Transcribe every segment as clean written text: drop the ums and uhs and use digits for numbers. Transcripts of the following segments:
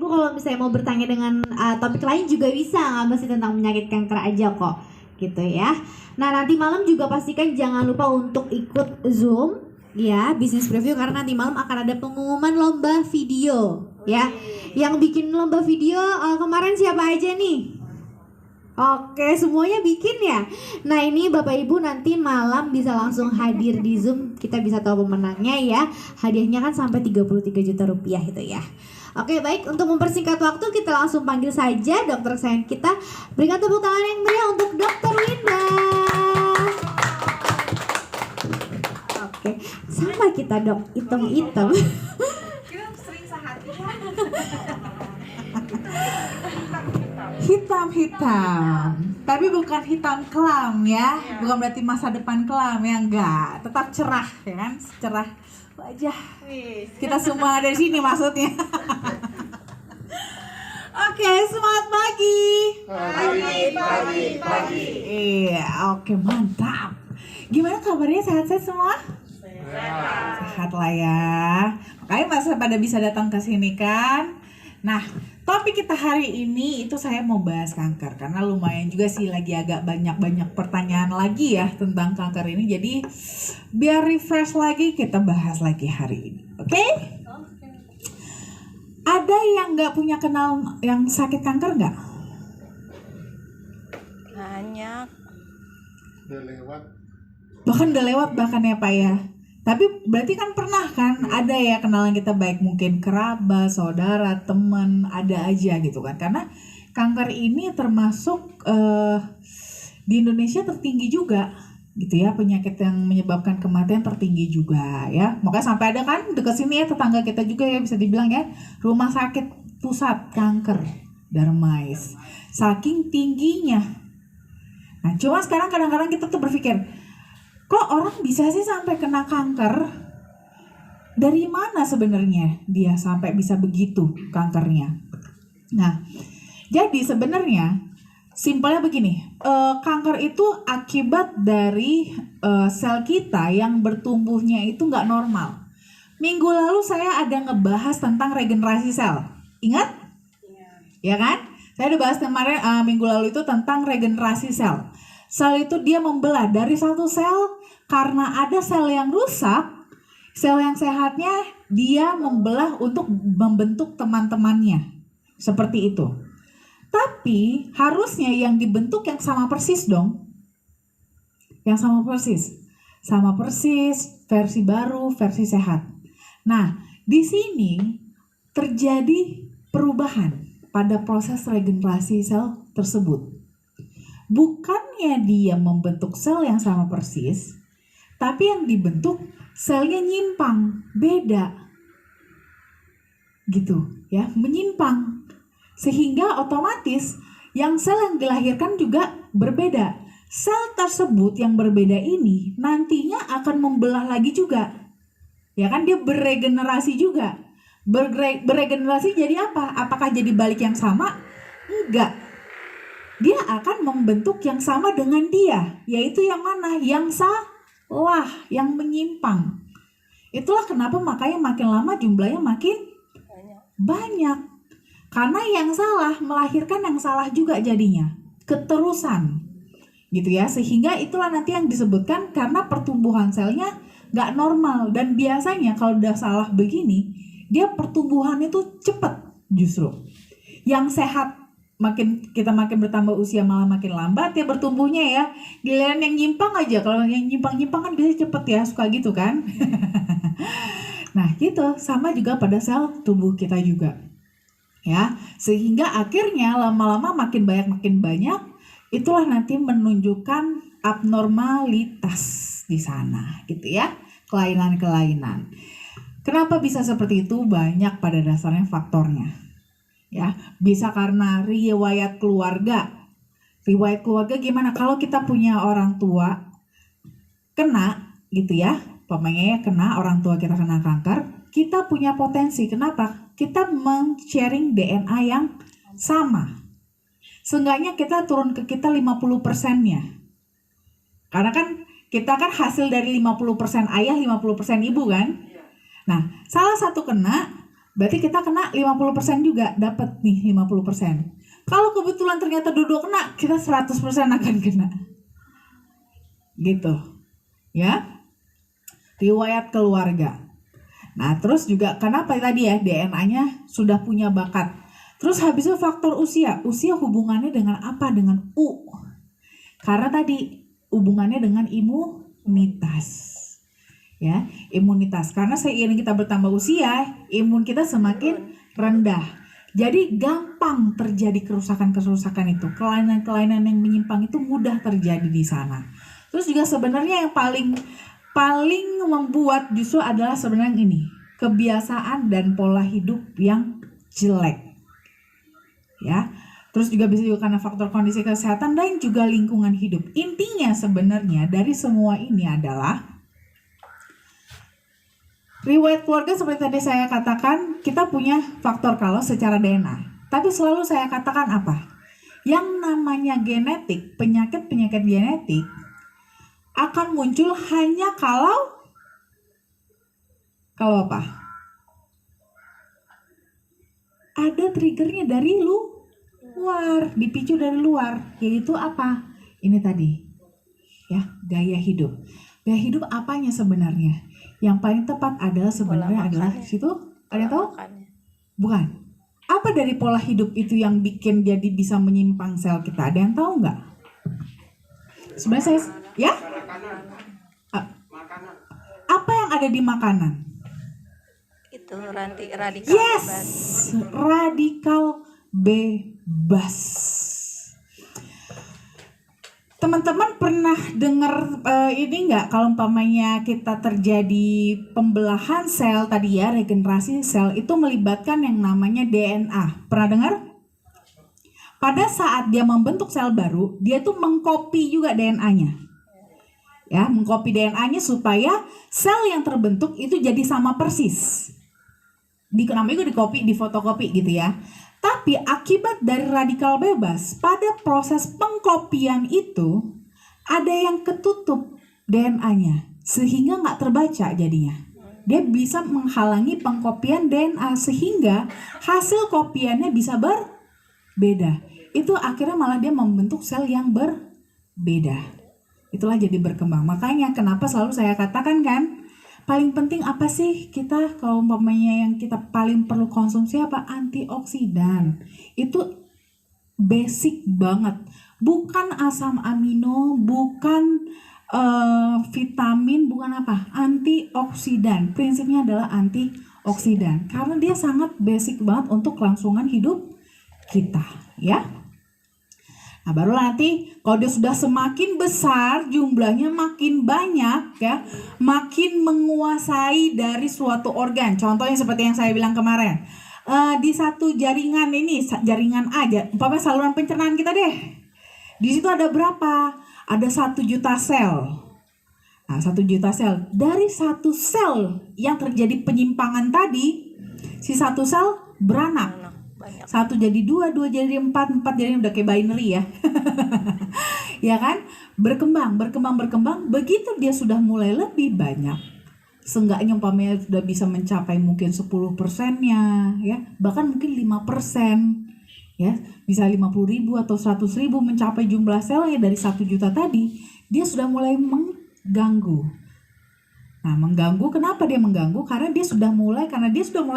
kalau misalnya mau bertanya dengan topik lain juga bisa, nggak mesti tentang penyakit kanker aja kok, gitu ya. Nah nanti malam juga pastikan jangan lupa untuk ikut Zoom ya, bisnis preview, karena nanti malam akan ada pengumuman lomba video ya. Yang bikin lomba video kemarin siapa aja nih? Oke, semuanya bikin ya. Nah ini Bapak Ibu nanti malam bisa langsung hadir di Zoom. Kita bisa tahu pemenangnya ya. Hadiahnya kan sampai 33 juta rupiah itu ya. Oke baik, untuk mempersingkat waktu kita langsung panggil saja dokter kesayangan kita. Berikan tepuk tangan yang meriah untuk Dokter Winda. Oke, sama kita dok, hitam-hitam. Kita sering sehati. Hitam-hitam, tapi bukan hitam kelam ya, bukan berarti masa depan kelam ya, enggak, tetap cerah ya kan, cerah wajah kita semua dari sini maksudnya. Oke, semangat pagi. Pagi. Iya, oke, mantap. Gimana kabarnya, sehat-sehat semua? Sehat lah ya. Makanya masa pada bisa datang ke sini kan. Nah, topik kita hari ini itu saya mau bahas kanker, karena lumayan juga sih lagi agak banyak pertanyaan lagi ya tentang kanker ini. Jadi biar refresh lagi kita bahas lagi hari ini. Oke? Ada yang nggak punya kenal yang sakit kanker nggak? Banyak. Udah lewat. Bahkan udah lewat bahkan ya Pak ya. Tapi berarti kan pernah kan ada ya kenalan kita, baik mungkin kerabat, saudara, teman, ada aja gitu kan. Karena kanker ini termasuk di Indonesia tertinggi juga gitu ya, penyakit yang menyebabkan kematian tertinggi juga ya. Makanya sampai ada kan dekat sini ya tetangga kita juga ya, bisa dibilang ya, rumah sakit pusat kanker Darmais. Saking tingginya. Nah cuma sekarang kadang-kadang kita tuh berpikir, kok orang bisa sih sampai kena kanker? Dari mana sebenarnya dia sampai bisa begitu kankernya? Nah, jadi sebenarnya simpelnya begini, kanker itu akibat dari sel kita yang bertumbuhnya itu nggak normal. Minggu lalu saya ada ngebahas tentang regenerasi sel, ingat? Ya kan? Saya udah bahas kemarin minggu lalu itu tentang regenerasi sel. Sel itu dia membelah dari satu sel, karena ada sel yang rusak, sel yang sehatnya dia membelah untuk membentuk teman-temannya. Seperti itu. Tapi harusnya yang dibentuk yang sama persis dong. Yang sama persis. Sama persis, versi baru, versi sehat. Nah, di sini terjadi perubahan pada proses regenerasi sel tersebut. Bukannya dia membentuk sel yang sama persis, tapi yang dibentuk selnya nyimpang, beda. Gitu ya, menyimpang. Sehingga otomatis yang sel yang dilahirkan juga berbeda. Sel tersebut yang berbeda ini nantinya akan membelah lagi juga. Ya kan, dia beregenerasi juga. Beregenerasi jadi apa? Apakah jadi balik yang sama? Enggak. Dia akan membentuk yang sama dengan dia, yaitu yang mana? Yang salah, yang menyimpang. Itulah kenapa makanya makin lama jumlahnya makin banyak. Karena yang salah melahirkan yang salah juga jadinya. Keterusan. Gitu ya, sehingga itulah nanti yang disebutkan karena pertumbuhan selnya nggak normal. Dan biasanya kalau udah salah begini, dia pertumbuhan itu cepat justru. Yang sehat kita makin bertambah usia malah makin lambat ya bertumbuhnya ya. Giliran yang nyimpang aja, kalau yang nyimpang kan biasanya cepet ya, suka gitu kan. Nah gitu, sama juga pada sel tubuh kita juga ya, sehingga akhirnya lama-lama makin banyak, itulah nanti menunjukkan abnormalitas di sana gitu ya, kelainan-kelainan. Kenapa bisa seperti itu? Banyak pada dasarnya faktornya. Ya, bisa karena riwayat keluarga. Riwayat keluarga gimana? Kalau kita punya orang tua kena gitu ya, pokoknya kena, orang tua kita kena kanker, kita punya potensi. Kenapa? Kita men-sharing DNA yang sama. Seenggaknya kita turun ke kita 50%-nya. Karena kan kita kan hasil dari 50% ayah, 50% ibu kan. Nah, salah satu kena, Berarti kita kena 50% juga, dapat nih 50%. Kalau kebetulan ternyata dua-dua kena, kita 100% akan kena. Gitu. Ya. Riwayat keluarga. Nah, terus juga kenapa tadi ya DNA-nya sudah punya bakat. Terus habis itu faktor usia. Usia hubungannya dengan apa? Dengan U. Karena tadi hubungannya dengan imunitas. Ya, imunitas. Karena seiring kita bertambah usia, imun kita semakin rendah. Jadi gampang terjadi kerusakan-kerusakan itu. Kelainan-kelainan yang menyimpang itu mudah terjadi di sana. Terus juga sebenarnya yang paling membuat justru adalah sebenarnya ini, kebiasaan dan pola hidup yang jelek. Ya. Terus juga bisa juga karena faktor kondisi kesehatan dan juga lingkungan hidup. Intinya sebenarnya dari semua ini adalah riwayat keluarga seperti tadi saya katakan, kita punya faktor kalau secara DNA. Tapi selalu saya katakan apa? Yang namanya genetik, penyakit-penyakit genetik akan muncul hanya kalau apa? Ada triggernya dari luar, dipicu dari luar, yaitu apa? Ini tadi, ya, gaya hidup. Gaya hidup apanya sebenarnya? Yang paling tepat adalah sebenarnya adalah situ, ada yang tahu? Bukan. Apa dari pola hidup itu yang bikin jadi bisa menyimpang sel kita? Ada yang tahu nggak? Sebenarnya saya, ya? Apa yang ada di makanan? Itu radikal Yes, bebas. radikal bebas. Teman-teman pernah dengar ini nggak, kalau umpamanya kita terjadi pembelahan sel tadi ya, regenerasi sel itu melibatkan yang namanya DNA. Pernah dengar? Pada saat dia membentuk sel baru, dia tuh mengcopy juga DNA-nya. Ya, mengcopy DNA-nya supaya sel yang terbentuk itu jadi sama persis. Namanya juga di-copy, di-fotokopi gitu ya. Tapi akibat dari radikal bebas, pada proses pengkopian itu ada yang ketutup DNA-nya sehingga nggak terbaca jadinya. Dia bisa menghalangi pengkopian DNA sehingga hasil kopiannya bisa berbeda. Itu akhirnya malah dia membentuk sel yang berbeda. Itulah jadi berkembang. Makanya kenapa selalu saya katakan kan, paling penting apa sih kita kalau umpamanya yang kita paling perlu konsumsi apa? Antioksidan. Itu basic banget. Bukan asam amino, bukan vitamin, bukan apa? Antioksidan. Prinsipnya adalah antioksidan. Karena dia sangat basic banget untuk kelangsungan hidup kita, ya. Nah, baru nanti kalau dia sudah semakin besar, jumlahnya makin banyak ya, makin menguasai dari suatu organ. Contohnya seperti yang saya bilang kemarin. Di satu jaringan ini, jaringan aja, umpamanya saluran pencernaan kita deh. Di situ ada berapa? Ada 1 juta sel. Nah, 1 juta sel. Dari 1 sel yang terjadi penyimpangan tadi, si 1 sel beranak. Banyak. 1 jadi 2, 2 jadi 4, 4 jadi udah kayak binary ya. Ya kan? Berkembang. Begitu dia sudah mulai lebih banyak, seenggaknya umpamanya sudah bisa mencapai mungkin 10%-nya ya, bahkan mungkin 5%. Ya, bisa 50.000 atau 100.000 mencapai jumlah selnya dari 1 juta tadi, dia sudah mulai mengganggu. Nah, mengganggu, kenapa dia mengganggu? Karena dia sudah mulai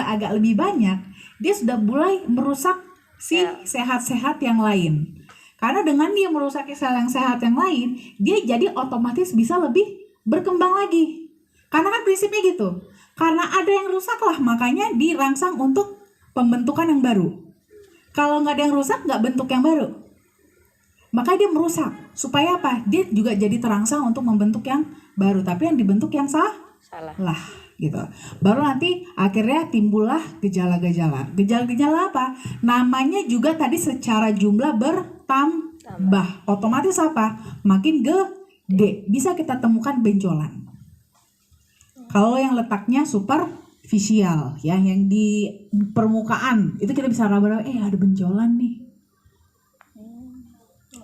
agak lebih banyak, dia sudah mulai merusak si sehat-sehat yang lain. Karena dengan dia merusak sel yang sehat yang lain, dia jadi otomatis bisa lebih berkembang lagi. Karena kan prinsipnya gitu. Karena ada yang rusak lah, makanya dirangsang untuk pembentukan yang baru. Kalau nggak ada yang rusak, nggak bentuk yang baru. Makanya dia merusak. Supaya apa? Dia juga jadi terangsang untuk membentuk yang baru. Tapi yang dibentuk yang salah. Gitu. Baru nanti akhirnya timbullah gejala-gejala. Gejala-gejala apa? Namanya juga tadi secara jumlah bertambah. Otomatis apa? Makin gede. Bisa kita temukan benjolan. Kalau yang letaknya superficial, ya, yang di permukaan, itu kita bisa raba-raba, ada benjolan nih.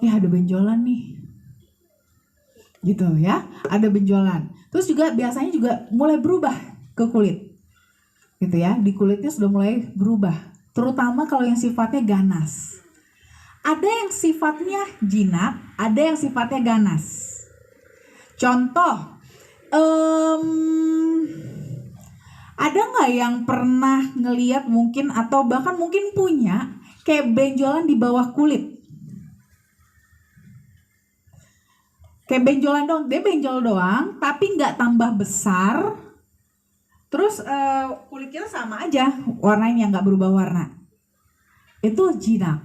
Ada benjolan nih. Gitu ya, ada benjolan. Terus juga biasanya juga mulai berubah ke kulit. gitu ya, di kulitnya sudah mulai berubah. Terutama kalau yang sifatnya ganas. Ada yang sifatnya jinak, ada yang sifatnya ganas. Contoh, ada nggak yang pernah ngeliat mungkin atau bahkan mungkin punya kayak benjolan di bawah kulit? Kayak benjolan doang, dia benjol doang, tapi nggak tambah besar. Terus kulit kita sama aja, warnanya nggak berubah warna. Itu jinak.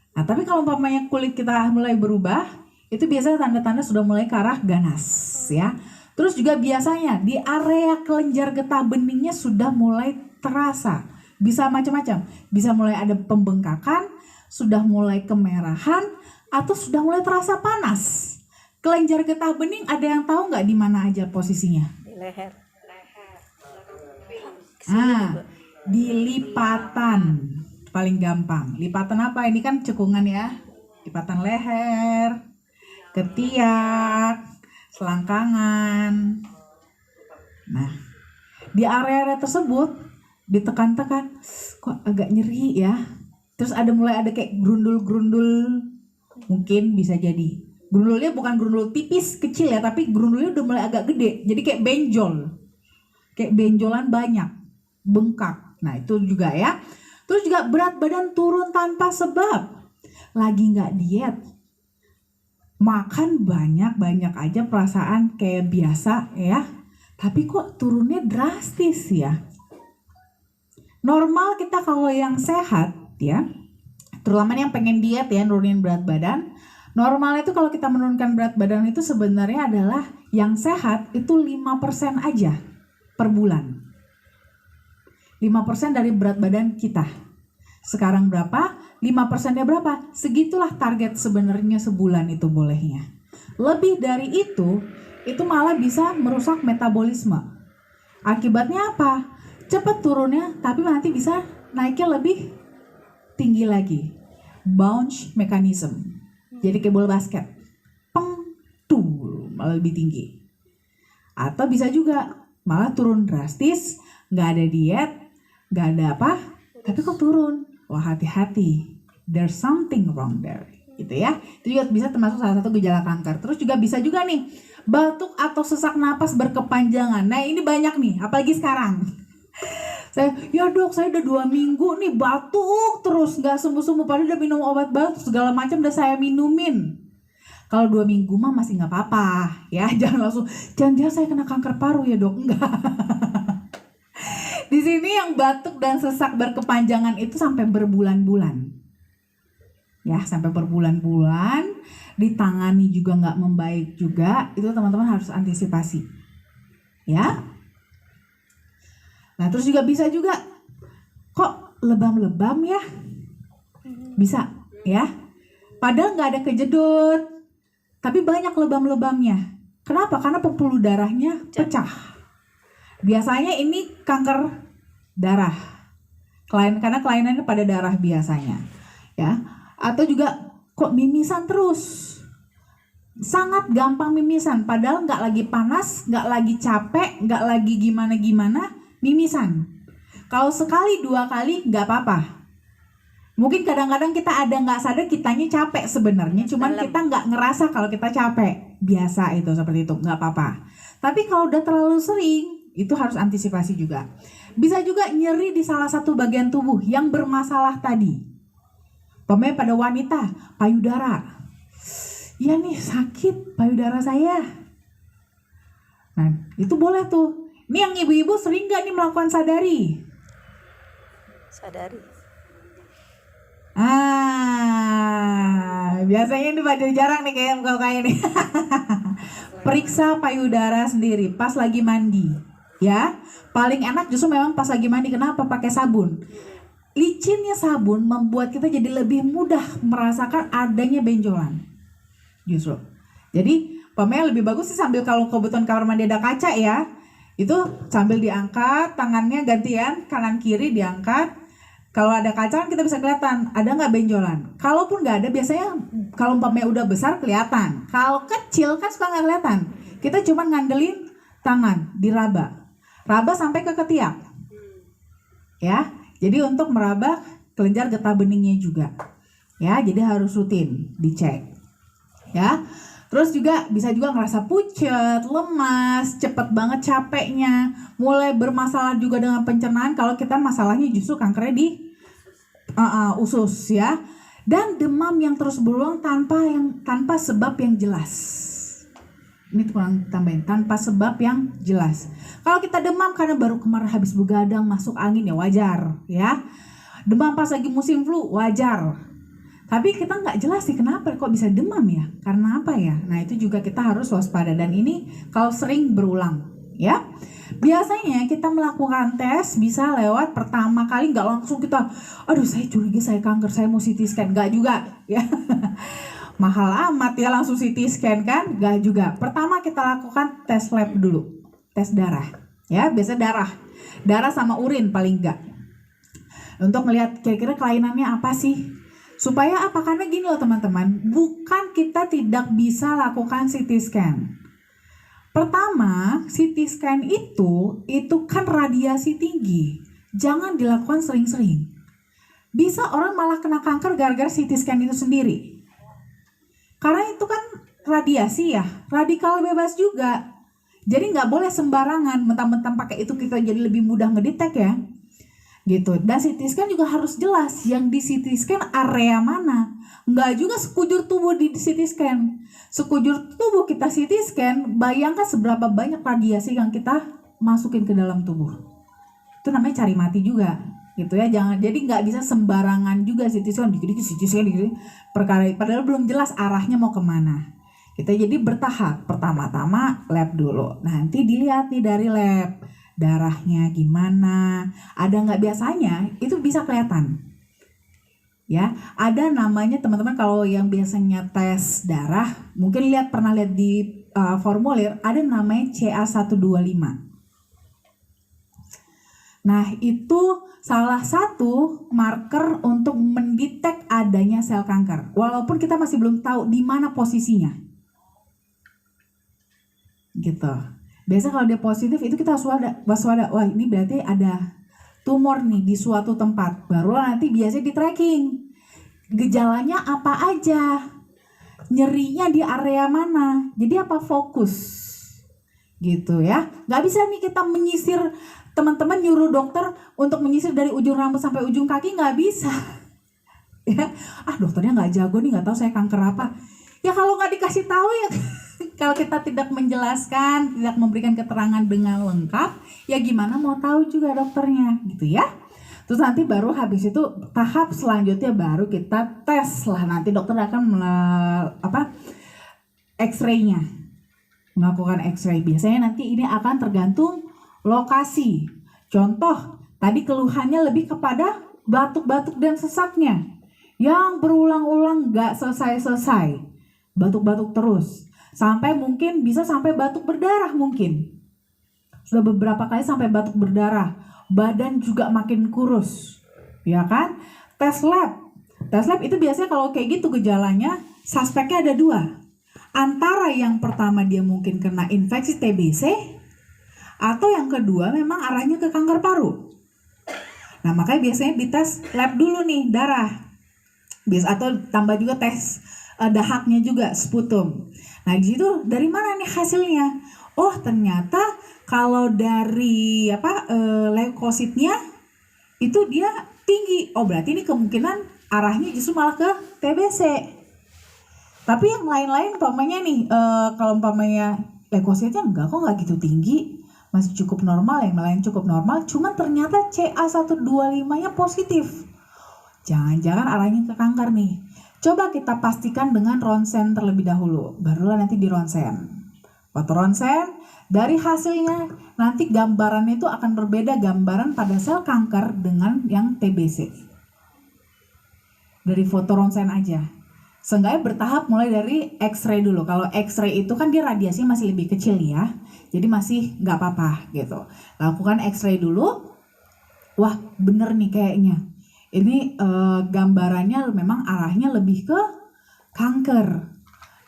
Nah, tapi kalau umpamanya kulit kita mulai berubah, itu biasanya tanda-tanda sudah mulai ke arah ganas, ya. Terus juga biasanya di area kelenjar getah beningnya sudah mulai terasa. Bisa macam-macam. Bisa mulai ada pembengkakan, sudah mulai kemerahan, atau sudah mulai terasa panas. Kelenjar getah bening ada yang tahu nggak di mana aja posisinya? Di leher. Nah, di lipatan. Paling gampang. Lipatan apa? Ini kan cekungan ya. Lipatan leher, ketiak, selangkangan. Nah, di area-area tersebut ditekan-tekan, kok agak nyeri ya. Terus mulai ada kayak grundul-grundul, mungkin bisa jadi. Grundulnya bukan grundul tipis kecil ya, tapi grundulnya udah mulai agak gede. Jadi kayak benjol. Kayak benjolan banyak, bengkak. Nah, itu juga ya. Terus juga berat badan turun tanpa sebab. Lagi nggak diet. Makan banyak aja perasaan kayak biasa ya. Tapi kok turunnya drastis ya. Normal kita kalau yang sehat ya, terutama yang pengen diet ya, nurunin berat badan. Normal itu kalau kita menurunkan berat badan itu sebenarnya adalah yang sehat itu 5% aja per bulan. 5% dari berat badan kita. Sekarang berapa? 5%-nya berapa? Segitulah target sebenarnya sebulan itu bolehnya. Lebih dari itu malah bisa merusak metabolisme. Akibatnya apa? Cepat turunnya, tapi nanti bisa naiknya lebih tinggi lagi. Bounce mechanism. Jadi kayak bola basket. Peng, tuh, malah lebih tinggi. Atau bisa juga malah turun drastis, nggak ada diet, nggak ada apa, tapi kok turun. Wah, hati-hati. There's something wrong there. Gitu ya. Itu juga bisa termasuk salah satu gejala kanker. Terus juga bisa juga nih, batuk atau sesak napas berkepanjangan. Nah, ini banyak nih, apalagi sekarang. Ya dok, saya udah 2 minggu nih batuk terus, nggak sembuh-sembuh, padahal udah minum obat batuk segala macam udah saya minumin. Kalau 2 minggu mah masih nggak apa-apa ya, jangan langsung jangan saya kena kanker paru ya dok, enggak. Di sini yang batuk dan sesak berkepanjangan itu sampai berbulan-bulan, ya sampai berbulan-bulan, ditangani juga nggak membaik juga, itu teman-teman harus antisipasi, ya. Nah, terus juga bisa juga, kok lebam-lebam ya? Bisa, ya. Padahal nggak ada kejedot, tapi banyak lebam-lebamnya. Kenapa? Karena pembuluh darahnya pecah. Biasanya ini kanker darah. Karena kelainannya pada darah biasanya, ya. Atau juga kok mimisan terus. Sangat gampang mimisan, padahal nggak lagi panas, nggak lagi capek, nggak lagi gimana-gimana. Mimisan. Kalau sekali 2 kali nggak apa-apa. Mungkin kadang-kadang kita ada nggak sadar kitanya capek sebenarnya, cuman kita nggak ngerasa kalau kita capek. Biasa itu seperti itu, nggak apa-apa. Tapi kalau udah terlalu sering, itu harus antisipasi juga. Bisa juga nyeri di salah satu bagian tubuh yang bermasalah tadi. Pemain pada wanita, payudara. Iya nih sakit payudara saya. Nah itu boleh tuh. Ini yang ibu-ibu sering gak nih melakukan sadari? Sadari. Biasanya ini pada jarang nih kayak ini. Periksa payudara sendiri pas lagi mandi, ya. Paling enak justru memang pas lagi mandi. Kenapa? Pakai sabun. Licinnya sabun membuat kita jadi lebih mudah merasakan adanya benjolan. Justru. Jadi pemain lebih bagus sih sambil kalau kebetulan kamar mandi ada kaca ya. Itu sambil diangkat, tangannya gantian, kanan kiri diangkat. Kalau ada kaca kan kita bisa kelihatan, ada nggak benjolan. Kalaupun nggak ada, biasanya kalau umpamanya udah besar kelihatan. Kalau kecil kan suka nggak kelihatan. Kita cuma ngandelin tangan, diraba. raba sampai ke ketiak. Ya, jadi untuk meraba kelenjar getah beningnya juga. Ya, jadi harus rutin dicek. Ya. Terus juga bisa juga ngerasa pucet, lemas, cepet banget capeknya, mulai bermasalah juga dengan pencernaan kalau kita masalahnya justru kankernya di usus ya. Dan demam yang terus berulang tanpa sebab yang jelas. Ini kurang tambahin, tanpa sebab yang jelas. Kalau kita demam karena baru kemarin habis begadang masuk angin ya wajar ya. Demam pas lagi musim flu wajar. Tapi kita nggak jelas sih kenapa kok bisa demam ya, karena apa ya. Nah itu juga kita harus waspada, dan ini kalau sering berulang ya. Biasanya kita melakukan tes bisa lewat pertama kali nggak langsung kita, aduh saya curiga saya kanker, saya mau CT scan, nggak juga ya. Mahal amat ya langsung CT scan kan, nggak juga. Pertama kita lakukan tes lab dulu, tes darah ya, biasa darah sama urin paling nggak, untuk melihat kira-kira kelainannya apa sih. Supaya apa? Karena gini loh teman-teman, bukan kita tidak bisa lakukan CT scan. Pertama, CT scan itu kan radiasi tinggi. Jangan dilakukan sering-sering. Bisa orang malah kena kanker gara-gara CT scan itu sendiri. Karena itu kan radiasi ya, radikal bebas juga. Jadi nggak boleh sembarangan, mentang-mentang pakai itu kita jadi lebih mudah ngedetek ya. Gitu. Dan CT scan juga harus jelas yang di CT scan area mana. Nggak juga sekujur tubuh di CT scan. Sekujur tubuh kita CT scan, bayangkan seberapa banyak radiasi yang kita masukin ke dalam tubuh. Itu namanya cari mati juga. Gitu ya, jangan, jadi nggak bisa sembarangan juga CT scan, dikit-dikit CT scan, dikit-dikit perkara, padahal belum jelas arahnya mau kemana. Kita jadi bertahap. Pertama-tama lab dulu. Nanti dilihat nih dari lab. Darahnya gimana, ada nggak biasanya, itu bisa kelihatan. Ya, ada namanya teman-teman kalau yang biasanya tes darah, mungkin pernah lihat di formulir, ada namanya CA125. Nah, itu salah satu marker untuk mendetek adanya sel kanker, walaupun kita masih belum tahu di mana posisinya. Gitu. Biasa kalau dia positif itu kita waspada. Wah ini berarti ada tumor nih di suatu tempat. Baru nanti biasanya di tracking. Gejalanya apa aja. Nyerinya di area mana. Jadi apa fokus. Gitu ya. Gak bisa nih kita menyisir. Teman-teman nyuruh dokter untuk menyisir dari ujung rambut sampai ujung kaki. Gak bisa. Ya. Dokternya gak jago nih, gak tahu saya kanker apa. Ya kalau gak dikasih tahu ya. Kalau kita tidak menjelaskan, tidak memberikan keterangan dengan lengkap, ya gimana mau tahu juga dokternya, gitu ya. Terus nanti baru habis itu tahap selanjutnya baru kita tes lah. Nanti dokter akan X-ray-nya, melakukan X-ray. Biasanya nanti ini akan tergantung lokasi. Contoh, tadi keluhannya lebih kepada batuk-batuk dan sesaknya, yang berulang-ulang nggak selesai-selesai, batuk-batuk terus. Sampai mungkin bisa sampai batuk berdarah mungkin. Sudah beberapa kali sampai batuk berdarah. Badan juga makin kurus. Ya kan? Tes lab. Tes lab itu biasanya kalau kayak gitu gejalanya, suspeknya ada dua. Antara yang pertama dia mungkin kena infeksi TBC, atau yang kedua memang arahnya ke kanker paru. Nah makanya biasanya dites lab dulu nih, darah. Atau tambah juga tes dahaknya juga, sputum. Nah di situ dari mana nih hasilnya? Oh ternyata kalau dari leukositnya itu dia tinggi. Oh berarti ini kemungkinan arahnya justru malah ke TBC. Tapi yang lain-lain umpamanya nih, kalau umpamanya leukositnya enggak gitu tinggi, masih cukup normal, yang lain cukup normal, cuman ternyata CA125-nya positif. Jangan-jangan arahnya ke kanker nih. Coba kita pastikan dengan ronsen terlebih dahulu, barulah nanti di ronsen. Foto ronsen, dari hasilnya nanti gambarannya itu akan berbeda, gambaran pada sel kanker dengan yang TBC. Dari foto ronsen aja. Seenggaknya bertahap mulai dari X-ray dulu. Kalau X-ray itu kan dia radiasinya masih lebih kecil ya, jadi masih nggak apa-apa gitu. Lakukan X-ray dulu. Wah bener nih kayaknya. Ini gambarannya memang arahnya lebih ke kanker.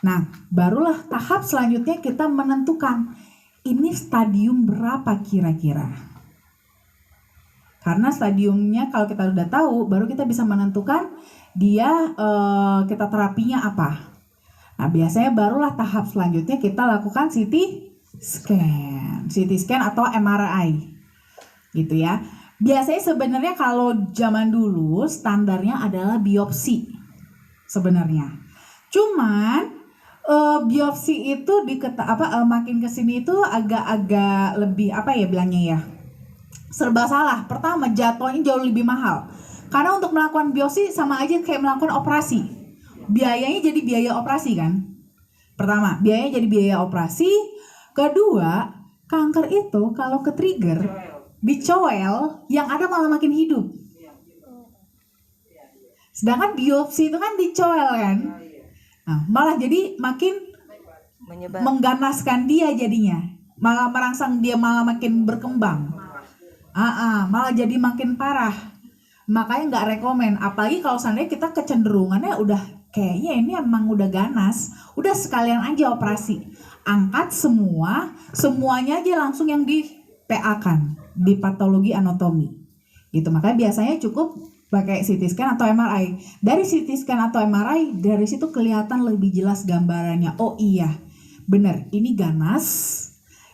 Nah, barulah tahap selanjutnya kita menentukan ini stadium berapa kira-kira? Karena stadiumnya kalau kita udah tahu, baru kita bisa menentukan dia kita terapinya apa. Nah, biasanya barulah tahap selanjutnya kita lakukan CT scan atau MRI, gitu ya. Biasanya sebenarnya kalau zaman dulu standarnya adalah biopsi sebenarnya. Cuman biopsi itu makin kesini itu agak-agak lebih apa ya bilangnya ya, serba salah. Pertama, jatuhnya jauh lebih mahal. Karena untuk melakukan biopsi sama aja kayak melakukan operasi. Biayanya jadi biaya operasi kan? Pertama, biayanya jadi biaya operasi. Kedua, kanker itu kalau ke-trigger, dicoel, yang ada malah makin hidup. Sedangkan biopsi itu kan dicoel kan? Nah, malah jadi makin Menyebar. mengganaskan dia jadinya. Malah merangsang dia malah makin berkembang. Malah jadi makin parah. Makanya nggak rekomen. Apalagi kalau seandainya kita kecenderungannya udah kayaknya ini emang udah ganas, udah sekalian aja operasi. Angkat semuanya aja langsung yang di PA-kan, di patologi anatomi. Gitu. Makanya biasanya cukup pakai CT scan atau MRI. Dari CT scan atau MRI, dari situ kelihatan lebih jelas gambarannya. Oh iya, bener, ini ganas.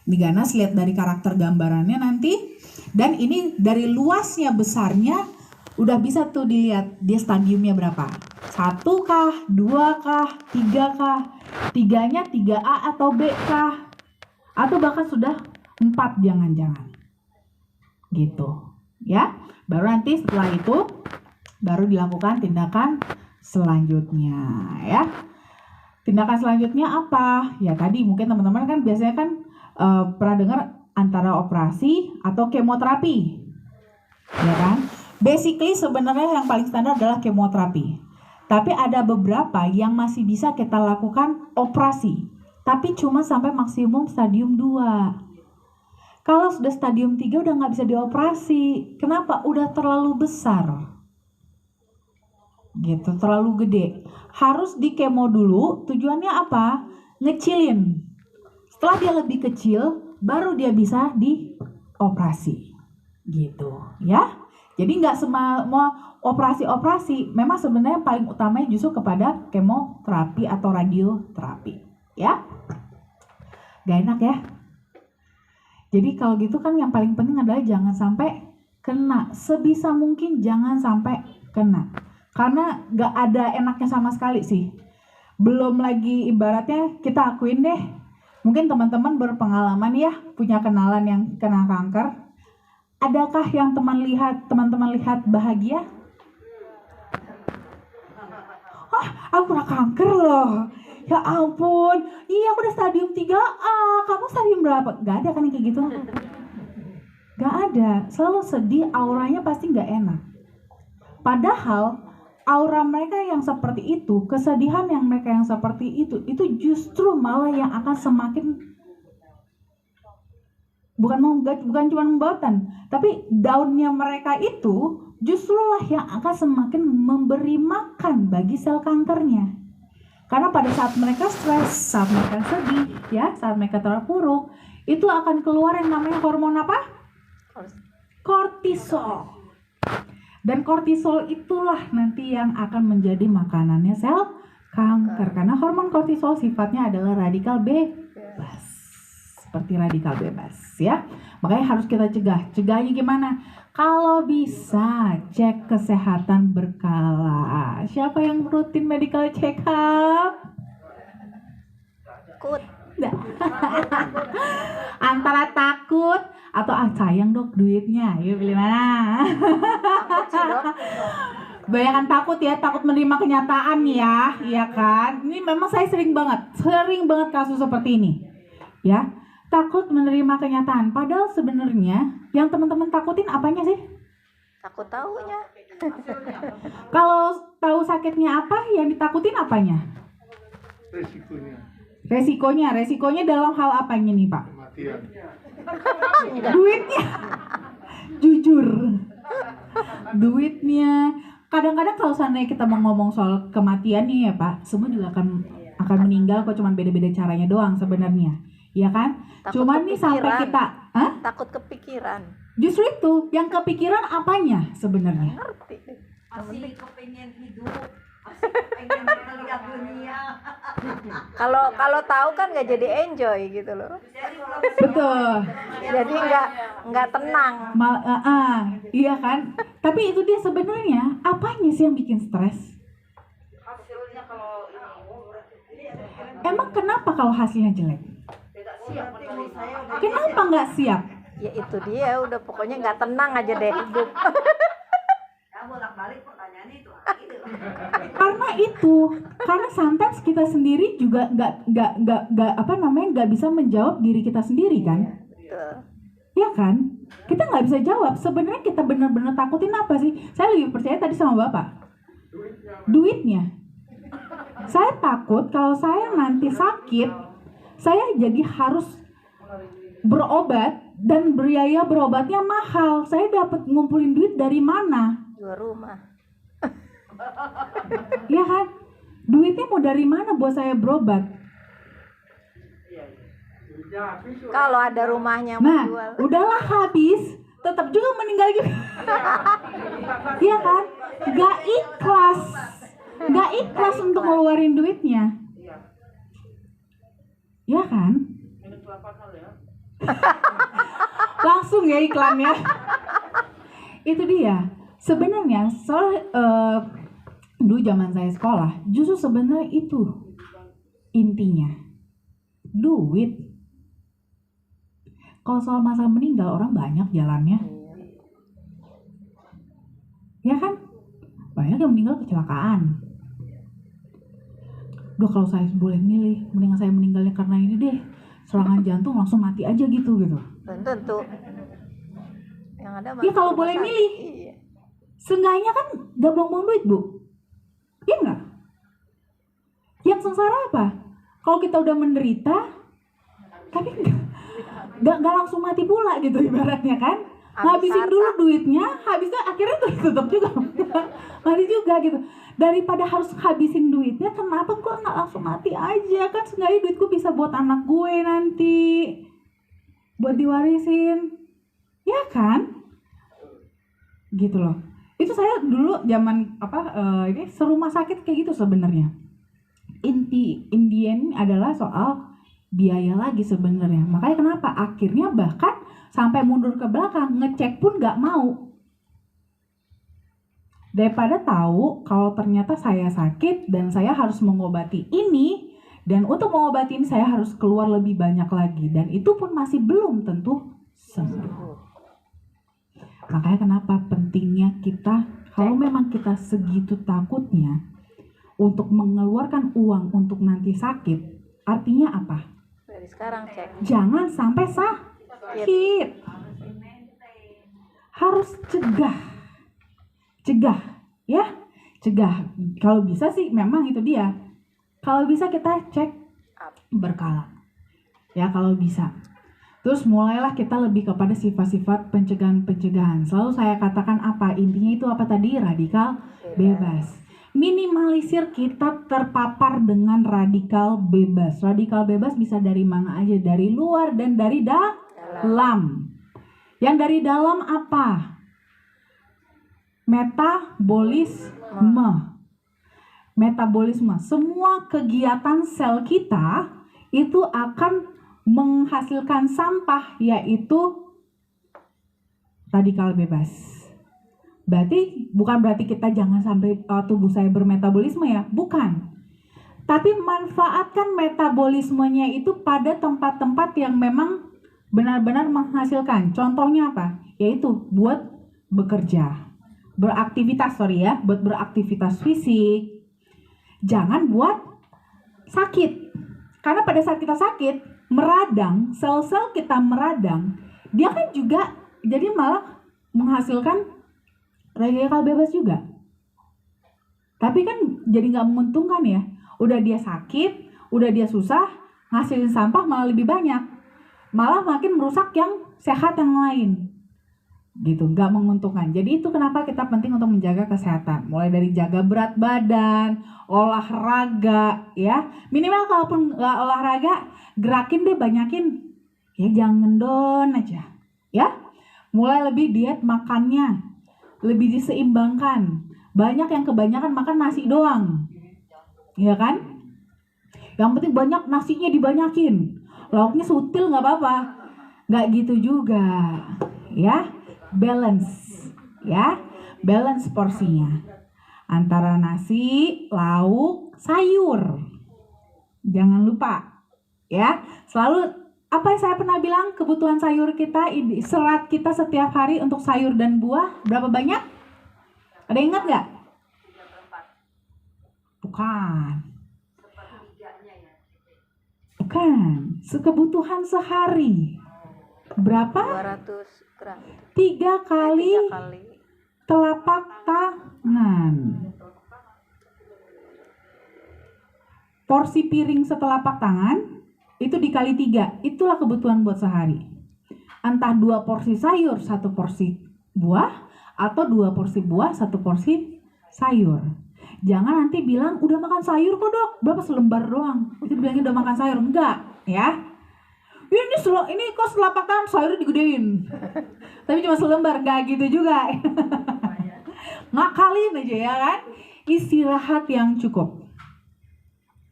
Ini ganas, lihat dari karakter gambarannya nanti. Dan ini dari luasnya besarnya udah bisa tuh dilihat dia stadiumnya berapa. 1 kah, 2 kah, 3 kah, 3-nya 3A atau B kah, atau bahkan sudah 4 jangan-jangan. Gitu ya. Baru nanti setelah itu baru dilakukan tindakan selanjutnya ya. Tindakan selanjutnya apa? Ya tadi mungkin teman-teman kan biasanya kan pernah dengar antara operasi atau kemoterapi, ya kan? Basically sebenarnya yang paling standar adalah kemoterapi. Tapi ada beberapa yang masih bisa kita lakukan operasi, tapi cuma sampai maksimum stadium 2. Kalau sudah stadium 3 udah nggak bisa dioperasi. Kenapa? Udah terlalu besar. Gitu, terlalu gede. Harus di kemo dulu, tujuannya apa? Ngecilin. Setelah dia lebih kecil, baru dia bisa dioperasi, gitu ya. Jadi nggak semua operasi. Memang sebenarnya paling utamanya justru kepada kemoterapi atau radioterapi, ya. Gak enak ya. Jadi kalau gitu kan yang paling penting adalah jangan sampai kena. Sebisa mungkin jangan sampai kena. Karena nggak ada enaknya sama sekali sih. Belum lagi ibaratnya kita akuin deh. Mungkin teman-teman berpengalaman ya, punya kenalan yang kena kanker. Adakah yang teman-teman lihat bahagia? Aku kena kanker loh. Ya ampun, iya aku udah stadium 3A, kamu stadium berapa? Gak ada kan yang kayak gitu. Gak ada, selalu sedih, auranya pasti gak enak. Padahal aura mereka yang seperti itu, kesedihan yang mereka yang seperti itu justru malah yang akan semakin bukan cuma membautan, tapi daunnya mereka itu justrulah yang akan semakin memberi makan bagi sel kankernya. Karena pada saat mereka stres, saat mereka sedih, ya, saat mereka terpuruk, itu akan keluar yang namanya hormon apa? Kortisol. Dan kortisol itulah nanti yang akan menjadi makanannya sel kanker. Karena hormon kortisol sifatnya adalah radikal bebas. Seperti radikal bebas ya. Makanya harus kita cegah. Cegahnya gimana? Kalau bisa cek kesehatan berkala. Siapa yang rutin medical check up? Takut. Antara takut atau sayang dok duitnya, yuk pilih mana? Takut sih dok. Bayangkan takut ya, takut menerima kenyataan ya, iya kan? Ini memang saya sering banget kasus seperti ini, ya. Takut menerima kenyataan, padahal sebenarnya yang teman-teman takutin apanya sih? Takut taunya. Kalau tahu sakitnya apa, yang ditakutin apanya? Resikonya dalam hal apanya nih Pak? Kematian. Duitnya. Jujur. Duitnya. Kadang-kadang kalau seandainya kita mau ngomong soal kematian nih ya Pak, semua juga akan meninggal kok, cuman beda-beda caranya doang sebenarnya. ya kan? Takut Cuman nih sampai kepikiran. kita, hah? Takut kepikiran. Justru itu yang kepikiran apanya sebenarnya? Ngerti deh. Masih kepengen hidup, masih kepengen melihat dunia. Kalau tahu kan nggak jadi enjoy gitu loh. Betul. Jadi nggak tenang. Iya kan? Tapi itu dia sebenarnya apanya sih yang bikin stres? Emang kenapa kalau hasilnya jelek? Kenapa nggak siap? Ya itu dia, udah pokoknya nggak tenang aja deh hidup. Ya bolak-balik pertanyaannya itu. Karena sometimes kita sendiri juga nggak bisa menjawab diri kita sendiri kan? Betul. Ya kan? Kita nggak bisa jawab. Sebenarnya kita benar-benar takutin apa sih? Saya lebih percaya tadi sama Bapak. Duitnya. Saya takut kalau saya nanti sakit, saya jadi harus berobat dan biaya berobatnya mahal. Saya dapat ngumpulin duit dari mana? Jual rumah. Ya kan? Duitnya mau dari mana buat saya berobat? Kalau ada rumahnya mau Nah, jual. udahlah habis, tetap juga meninggal juga. Iya kan? Gak ikhlas untuk ngeluarin duitnya. Ya kan? Langsung ya iklannya. Itu dia. Sebenarnya dulu zaman saya sekolah, justru sebenarnya itu intinya. Duit. Kalau soal masalah meninggal, orang banyak jalannya. Ya kan? Banyak yang meninggal kecelakaan. Duh, kalau saya boleh milih, mendingan saya meninggalnya karena ini deh, serangan jantung langsung mati aja gitu. Belum tentu. Yang ada Ya kalau masuk boleh rumah milih. sakit. Iya. Seenggaknya kan gak buang-buang duit, Bu. Iya nggak? Yang sengsara apa? Kalau kita udah menderita, tapi nggak langsung mati pula gitu ibaratnya kan? Habis Habisin harta. dulu duitnya, habisnya akhirnya tetap juga mati juga gitu. Daripada harus habisin duitnya, kenapa gue nggak langsung mati aja? Kan seenggaknya duitku bisa buat anak gue nanti, buat diwarisin, ya kan? Gitu loh. Itu saya dulu zaman ini serumah sakit kayak gitu sebenarnya. Indien adalah soal biaya lagi sebenarnya. Makanya kenapa akhirnya bahkan sampai mundur ke belakang, ngecek pun nggak mau. Daripada tahu kalau ternyata saya sakit dan saya harus mengobati ini, dan untuk mengobati ini saya harus keluar lebih banyak lagi, dan itu pun masih belum tentu sembuh. Makanya kenapa pentingnya kita, kalau memang kita segitu takutnya untuk mengeluarkan uang untuk nanti sakit, artinya apa? Dari sekarang cek. Jangan sampai sakit. Harus cegah ya, cegah. Kalau bisa sih memang itu dia. Kalau bisa kita cek berkala ya, kalau bisa. Terus mulailah kita lebih kepada sifat-sifat pencegahan. Selalu saya katakan apa? Intinya itu apa tadi? Radikal bebas. Minimalisir kita terpapar dengan radikal bebas. Radikal bebas bisa dari mana aja, dari luar dan dari dalam. Yang dari dalam apa? Metabolisme. Semua kegiatan sel kita itu akan menghasilkan sampah, yaitu radikal bebas. Bukan berarti kita jangan sampai tubuh saya bermetabolisme ya, bukan. Tapi manfaatkan metabolismenya itu pada tempat-tempat yang memang benar-benar menghasilkan. Contohnya apa? Yaitu buat bekerja, buat beraktivitas fisik. Jangan buat sakit. Karena pada saat kita sakit, meradang, sel-sel kita meradang, dia kan juga jadi malah menghasilkan radikal bebas juga. Tapi kan jadi nggak menguntungkan ya. Udah dia sakit, udah dia susah, ngasilin sampah malah lebih banyak. Malah makin merusak yang sehat yang lain. gitu, nggak menguntungkan. Jadi itu kenapa kita penting untuk menjaga kesehatan, mulai dari jaga berat badan, olahraga ya, minimal kalaupun nggak olahraga gerakin deh, banyakin ya, jangan ngendon aja ya, mulai lebih diet makannya, lebih diseimbangkan. Banyak yang kebanyakan makan nasi doang ya kan, yang penting banyak nasinya dibanyakin, lauknya sutil nggak apa-apa, nggak gitu juga ya. Balance ya, balance porsinya antara nasi, lauk, sayur. Jangan lupa ya, selalu apa yang saya pernah bilang, kebutuhan sayur kita, serat kita setiap hari untuk sayur dan buah berapa banyak? Ada yang ingat nggak? Bukan, kebutuhan sehari berapa? 200 gram. 3 kali 3 kali. telapak tangan. Porsi piring setelapak tangan itu dikali 3, itulah kebutuhan buat sehari. Entah 2 porsi sayur, 1 porsi buah, atau 2 porsi buah, 1 porsi sayur. Jangan nanti bilang udah makan sayur kok dok, berapa selembar doang, itu bilangnya udah makan sayur. Enggak ya, ini kok selapak tangan sayurnya digedein tapi cuma selembar, enggak gitu juga. Ngakalin aja ya kan. Istirahat yang cukup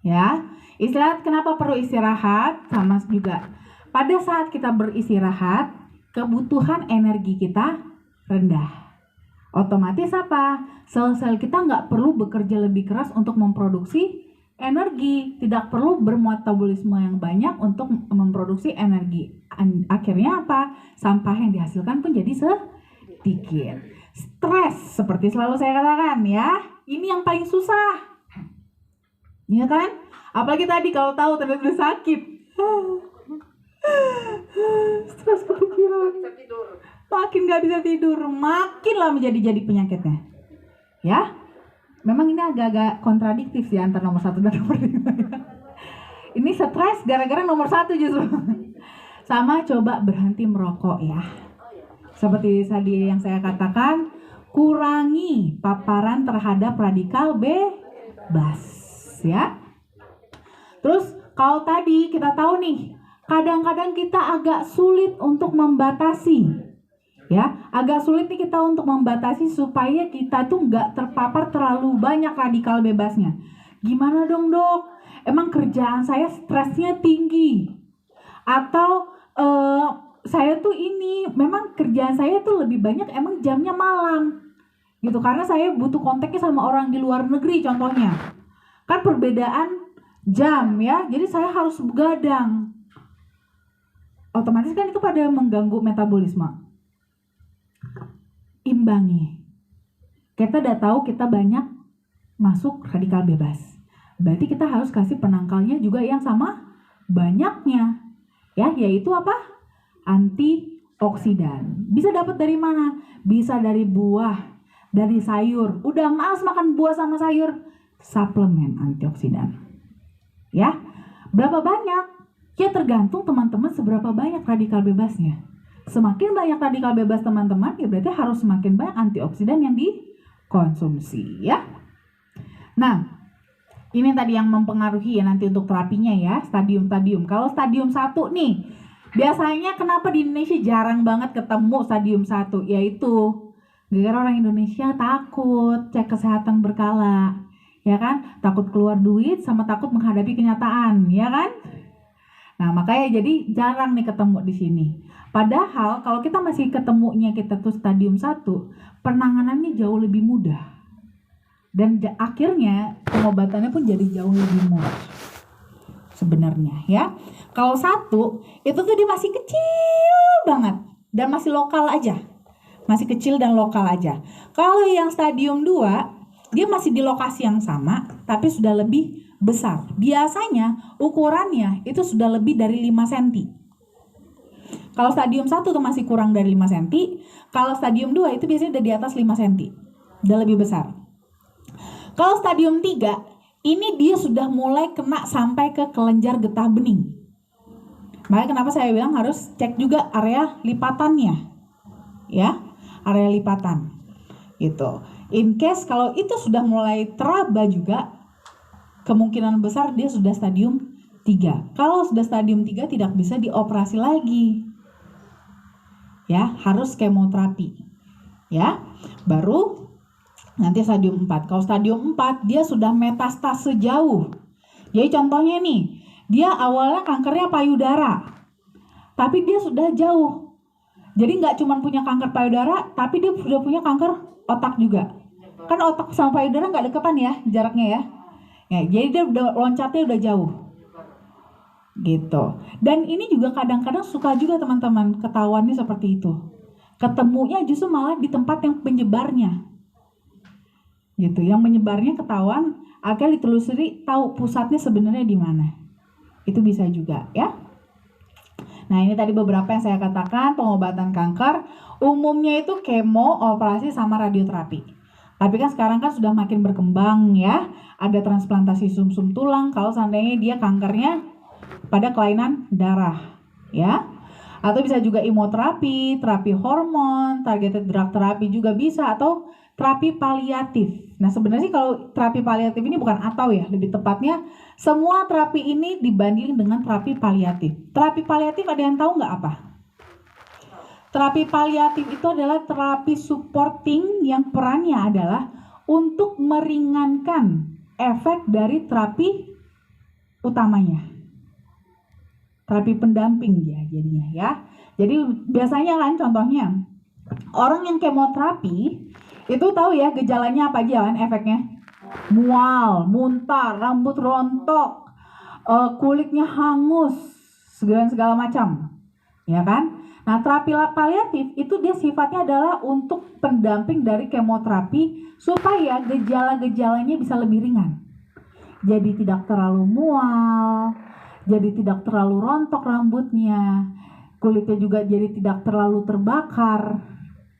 ya, istirahat. Kenapa perlu istirahat? Sama juga pada saat kita beristirahat, kebutuhan energi kita rendah. Otomatis apa? Sel-sel kita nggak perlu bekerja lebih keras untuk memproduksi energi, tidak perlu bermetabolisme yang banyak untuk memproduksi energi. Akhirnya apa? Sampah yang dihasilkan pun jadi sedikit. Stres, seperti selalu saya katakan ya, ini yang paling susah. Iya kan? Apalagi tadi kalau tahu ternyata udah sakit. Stres kepikiran. Makin gak bisa tidur, makin lah menjadi penyakitnya. Ya, memang ini agak-agak kontradiktif ya antara nomor 1 dan nomor 5. Ini stres gara-gara nomor 1 justru. Sama coba berhenti merokok ya. Seperti tadi yang saya katakan, kurangi paparan terhadap radikal bebas ya. Terus kalau tadi kita tahu nih, kadang-kadang kita agak sulit untuk membatasi ya, agak sulit nih kita untuk membatasi supaya kita tuh nggak terpapar terlalu banyak radikal bebasnya. Gimana dong dok? Emang kerjaan saya stresnya tinggi, atau saya tuh ini memang kerjaan saya tuh lebih banyak emang jamnya malam gitu, karena saya butuh kontaknya sama orang di luar negeri contohnya, kan perbedaan jam ya, jadi saya harus begadang, otomatis kan itu pada mengganggu metabolisme. Imbangi. Kita udah tahu kita banyak masuk radikal bebas, berarti kita harus kasih penangkalnya juga yang sama banyaknya ya, yaitu apa? Antioksidan. Bisa dapat dari mana? Bisa dari buah, dari sayur. Udah malas makan buah sama sayur, suplemen antioksidan ya. Berapa banyak? Ya tergantung teman-teman seberapa banyak radikal bebasnya. Semakin banyak radikal bebas teman-teman, ya berarti harus semakin banyak antioksidan yang dikonsumsi ya. Nah, ini tadi yang mempengaruhi ya nanti untuk terapinya ya, stadium-stadium. Kalau stadium 1 nih, biasanya kenapa di Indonesia jarang banget ketemu stadium 1? Yaitu gara-gara orang Indonesia takut cek kesehatan berkala, ya kan? Takut keluar duit sama takut menghadapi kenyataan, ya kan? Nah, makanya jadi jarang nih ketemu di sini. Padahal kalau kita masih ketemunya kita tuh stadium 1, penanganannya jauh lebih mudah. Dan akhirnya pengobatannya pun jadi jauh lebih murah sebenarnya ya. Kalau 1 itu tuh dia masih kecil banget dan masih lokal aja, masih kecil dan lokal aja. Kalau yang stadium 2 dia masih di lokasi yang sama tapi sudah lebih besar. Biasanya ukurannya itu sudah lebih dari 5 cm. Kalau stadium 1 tuh masih kurang dari 5 cm, kalau stadium 2 itu biasanya udah di atas 5 cm, udah lebih besar. Kalau stadium 3, ini dia sudah mulai kena sampai ke kelenjar getah bening. Makanya kenapa saya bilang harus cek juga area lipatannya. Ya. area lipatan gitu. In case kalau itu sudah mulai teraba juga, kemungkinan besar dia sudah stadium 3. Kalau sudah stadium 3 tidak bisa dioperasi lagi. Ya, harus kemoterapi. Ya. Baru nanti stadium 4. Kalau stadium 4 dia sudah metastase jauh. Jadi contohnya nih, dia awalnya kankernya payudara. Tapi dia sudah jauh. Jadi nggak cuma punya kanker payudara, tapi dia sudah punya kanker otak juga. Kan otak sama payudara nggak deketan ya jaraknya ya. Ya, jadi dia udah loncatnya udah jauh. Gitu. Dan ini juga kadang-kadang suka juga teman-teman ketahuannya seperti itu. Ketemunya justru malah di tempat yang penyebarnya. Gitu. Yang menyebarnya ketahuan, akhirnya ditelusuri tahu pusatnya sebenarnya di mana. Itu bisa juga ya. Nah, ini tadi beberapa yang saya katakan pengobatan kanker. Umumnya itu kemo, operasi sama radioterapi. Tapi kan sekarang kan sudah makin berkembang ya. Ada transplantasi sumsum tulang kalau seandainya dia kankernya pada kelainan darah ya. Atau bisa juga imunoterapi, terapi hormon, targeted drug terapi juga bisa, atau terapi paliatif. Nah, sebenarnya sih kalau terapi paliatif ini bukan atau ya, lebih tepatnya semua terapi ini dibanding dengan terapi paliatif. Terapi paliatif ada yang tahu nggak apa? Terapi paliatif itu adalah terapi supporting yang perannya adalah untuk meringankan efek dari terapi utamanya. Terapi pendamping ya jadinya ya. Jadi biasanya kan contohnya orang yang kemoterapi itu tahu ya gejalanya apa aja kan efeknya? Mual, muntah, rambut rontok, kulitnya hangus, segala macam. Ya kan? Nah, terapi paliatif itu dia sifatnya adalah untuk pendamping dari kemoterapi supaya gejala-gejalanya bisa lebih ringan. Jadi tidak terlalu mual, jadi tidak terlalu rontok rambutnya, kulitnya juga jadi tidak terlalu terbakar,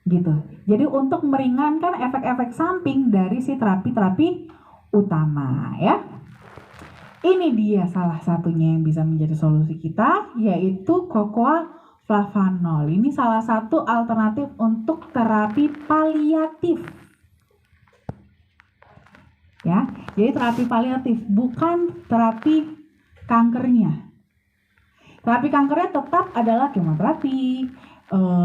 gitu. Jadi untuk meringankan efek-efek samping dari si terapi-terapi utama, ya. Ini dia salah satunya yang bisa menjadi solusi kita, yaitu cocoa flavanol. Ini salah satu alternatif untuk terapi paliatif. Ya, jadi terapi paliatif bukan terapi kankernya. Terapi kankernya tetap adalah kemoterapi,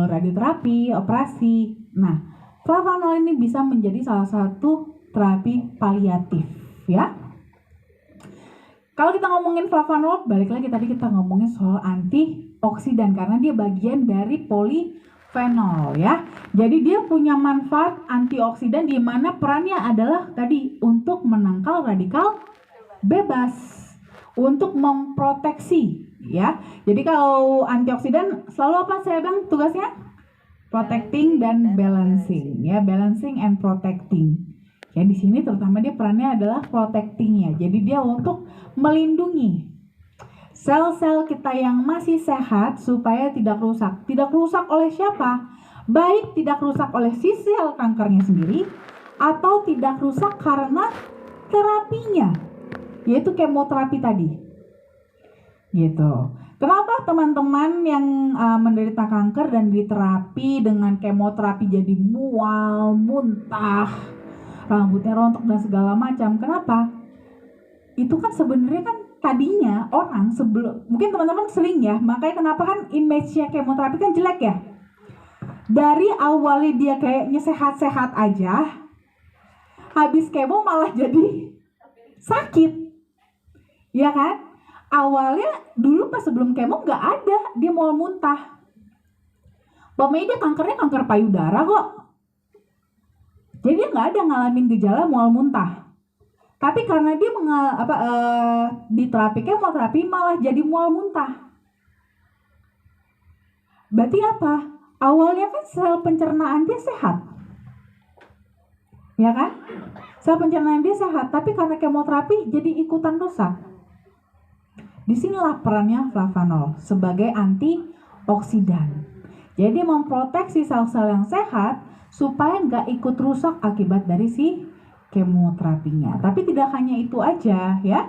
radioterapi, operasi. Nah, flavanol ini bisa menjadi salah satu terapi paliatif, ya. Kalau kita ngomongin flavanol, balik lagi tadi kita ngomongin soal antioksidan karena dia bagian dari polifenol ya. Jadi dia punya manfaat antioksidan di mana perannya adalah tadi untuk menangkal radikal bebas, untuk memproteksi ya. Jadi kalau antioksidan selalu apa saya bilang tugasnya? Protecting dan balancing ya, balancing and protecting. Ya di sini terutama dia perannya adalah protecting-nya. Jadi dia untuk melindungi sel-sel kita yang masih sehat supaya tidak rusak. Tidak rusak oleh siapa? Baik tidak rusak oleh si sel kankernya sendiri atau tidak rusak karena terapinya, yaitu kemoterapi tadi. Gitu. Kenapa teman-teman yang menderita kanker dan diterapi dengan kemoterapi jadi mual, muntah, rambutnya rontok dan segala macam? Kenapa? Itu kan sebenarnya kan tadinya orang sebelum, mungkin teman-teman sering ya, makanya kenapa kan image-nya kemoterapi kan jelek ya. Dari awalnya dia kayaknya sehat-sehat aja, habis kemo malah jadi sakit, ya kan? Awalnya dulu pas sebelum kemo nggak ada, dia mual muntah. Pokoknya dia kankernya kanker payudara kok. Jadi dia nggak ada ngalamin gejala mual muntah. Tapi karena dia di terapi kemoterapi malah jadi mual muntah. Berarti apa? Awalnya kan sel pencernaan dia sehat. Ya kan? Sel pencernaan dia sehat, tapi karena kemoterapi jadi ikutan rusak. Disinilah perannya flavanol sebagai antioksidan. Jadi memproteksi sel-sel yang sehat supaya nggak ikut rusak akibat dari si kemoterapinya. Tapi tidak hanya itu aja ya.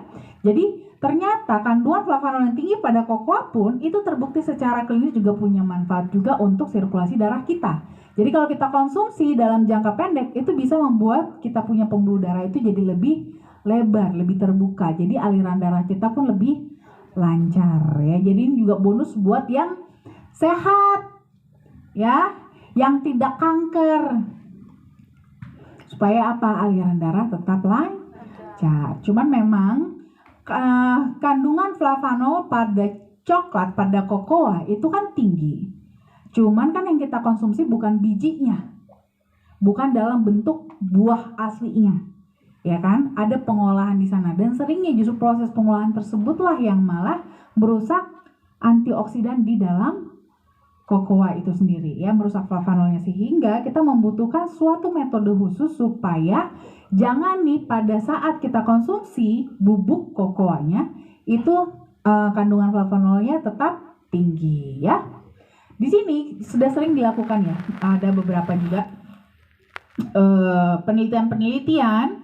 Jadi ternyata kandungan flavanol yang tinggi pada kokoa pun itu terbukti secara klinis juga punya manfaat juga untuk sirkulasi darah kita. Jadi kalau kita konsumsi dalam jangka pendek itu bisa membuat kita punya pembuluh darah itu jadi lebih lebar, lebih terbuka. Jadi aliran darah kita pun lebih lancar ya. Jadi ini juga bonus buat yang sehat ya, yang tidak kanker. Supaya apa? Aliran darah tetap lancar. Cuman memang kandungan flavanol pada coklat, pada kokoa itu kan tinggi. Cuman kan yang kita konsumsi bukan bijinya, bukan dalam bentuk buah aslinya, ya kan? Ada pengolahan di sana dan seringnya justru proses pengolahan tersebutlah yang malah merusak antioksidan di dalam kokoa itu sendiri, ya, merusak flavanolnya, sehingga kita membutuhkan suatu metode khusus supaya jangan nih pada saat kita konsumsi bubuk kokoanya itu kandungan flavanolnya tetap tinggi ya. Di sini sudah sering dilakukan ya, ada beberapa juga penelitian-penelitian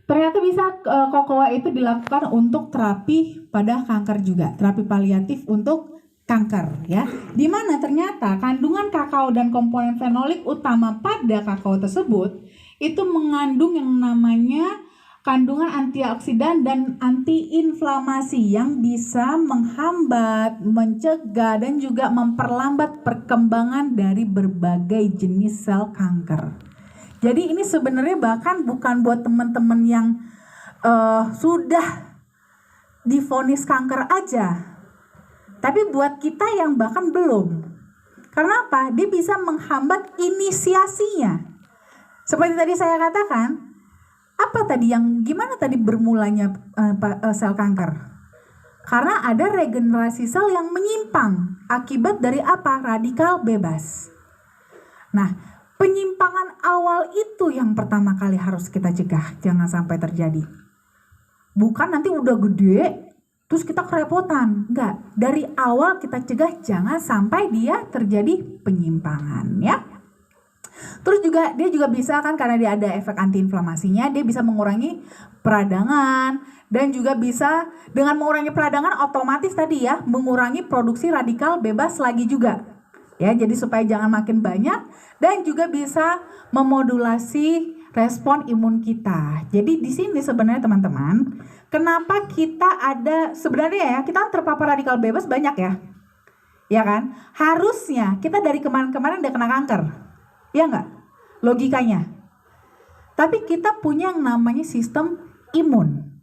ternyata bisa kokoa itu dilakukan untuk terapi pada kanker juga, terapi paliatif untuk kanker ya, dimana ternyata kandungan kakao dan komponen fenolik utama pada kakao tersebut itu mengandung yang namanya kandungan antioksidan dan antiinflamasi yang bisa menghambat, mencegah dan juga memperlambat perkembangan dari berbagai jenis sel kanker. Jadi ini sebenarnya bahkan bukan buat teman-teman yang sudah divonis kanker aja, tapi buat kita yang bahkan belum. Karena apa? Dia bisa menghambat inisiasinya. Seperti tadi saya katakan, apa tadi yang gimana tadi bermulanya sel kanker? Karena ada regenerasi sel yang menyimpang akibat dari apa? Radikal bebas. Nah, penyimpangan awal itu yang pertama kali harus kita cegah, jangan sampai terjadi. Bukan nanti udah gede terus kita kerepotan. Enggak, dari awal kita cegah jangan sampai dia terjadi penyimpangan ya. Terus juga dia juga bisa kan, karena dia ada efek antiinflamasinya, dia bisa mengurangi peradangan dan juga bisa dengan mengurangi peradangan otomatis tadi ya mengurangi produksi radikal bebas lagi juga. Ya, jadi supaya jangan makin banyak dan juga bisa memodulasi respon imun kita. Jadi di sini sebenarnya teman-teman, kenapa kita ada sebenarnya ya, kita terpapar radikal bebas banyak ya. Ya kan? Harusnya kita dari kemarin-kemarin udah kena kanker. Ya enggak? Logikanya. Tapi kita punya yang namanya sistem imun.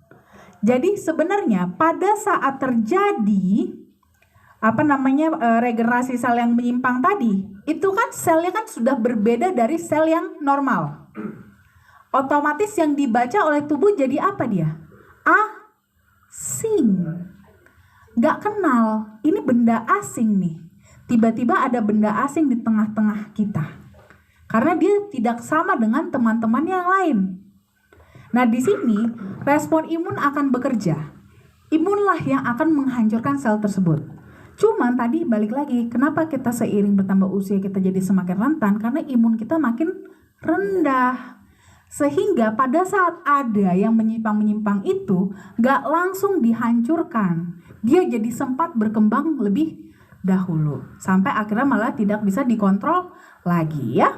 Jadi sebenarnya pada saat terjadi regenerasi sel yang menyimpang tadi, itu kan selnya kan sudah berbeda dari sel yang normal. Otomatis yang dibaca oleh tubuh jadi apa dia? Asing. Gak kenal, ini benda asing nih. Tiba-tiba ada benda asing di tengah-tengah kita. Karena dia tidak sama dengan teman-teman yang lain. Nah, di sini respon imun akan bekerja. Imunlah yang akan menghancurkan sel tersebut. Cuman tadi balik lagi, kenapa kita seiring bertambah usia kita jadi semakin rentan? Karena imun kita makin rendah. Sehingga pada saat ada yang menyimpang-menyimpang itu gak langsung dihancurkan. Dia jadi sempat berkembang lebih dahulu. Sampai akhirnya malah tidak bisa dikontrol lagi ya.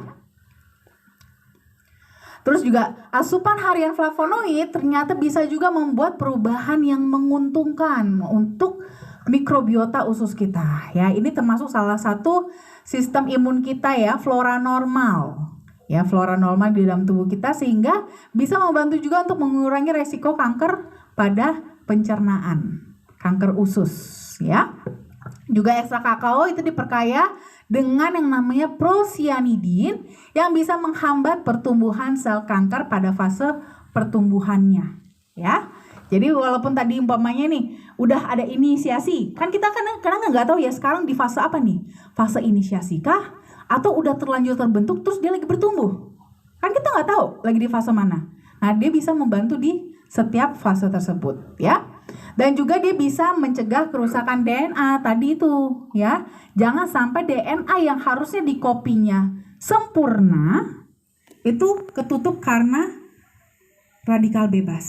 Terus juga asupan harian flavonoid ternyata bisa juga membuat perubahan yang menguntungkan untuk mikrobiota usus kita. Ya, ini termasuk salah satu sistem imun kita ya, flora normal. Ya, flora normal di dalam tubuh kita sehingga bisa membantu juga untuk mengurangi resiko kanker pada pencernaan, kanker usus ya. Juga ekstrak kakao itu diperkaya dengan yang namanya prosianidin yang bisa menghambat pertumbuhan sel kanker pada fase pertumbuhannya ya. Jadi walaupun tadi umpamanya nih udah ada inisiasi, kan kita kadang nggak tahu ya sekarang di fase apa nih, fase inisiasi kah? Atau udah terlanjur terbentuk terus dia lagi bertumbuh, kan kita nggak tahu lagi di fase mana. Nah, dia bisa membantu di setiap fase tersebut ya, dan juga dia bisa mencegah kerusakan DNA tadi itu ya. Jangan sampai DNA yang harusnya di kopinya sempurna itu ketutup karena radikal bebas.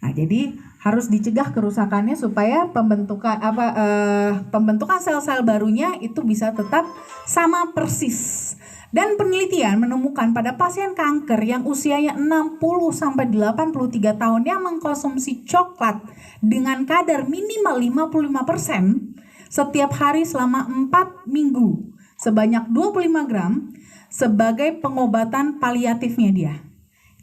Nah, jadi harus dicegah kerusakannya supaya pembentukan sel-sel barunya itu bisa tetap sama persis. Dan penelitian menemukan pada pasien kanker yang usianya 60 sampai 83 tahun yang mengkonsumsi coklat dengan kadar minimal 55% setiap hari selama 4 minggu sebanyak 25 gram sebagai pengobatan paliatifnya dia.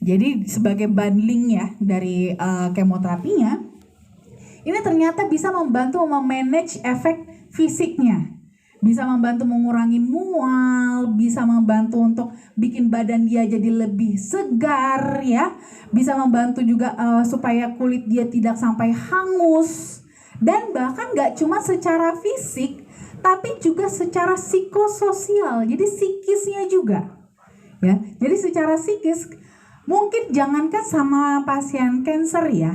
Jadi sebagai bundling ya dari kemoterapinya, ini ternyata bisa membantu memanage efek fisiknya, bisa membantu mengurangi mual, bisa membantu untuk bikin badan dia jadi lebih segar ya, bisa membantu juga supaya kulit dia tidak sampai hangus, dan bahkan gak cuma secara fisik tapi juga secara psikososial, jadi psikisnya juga ya. Jadi secara psikis mungkin jangankan sama pasien cancer ya,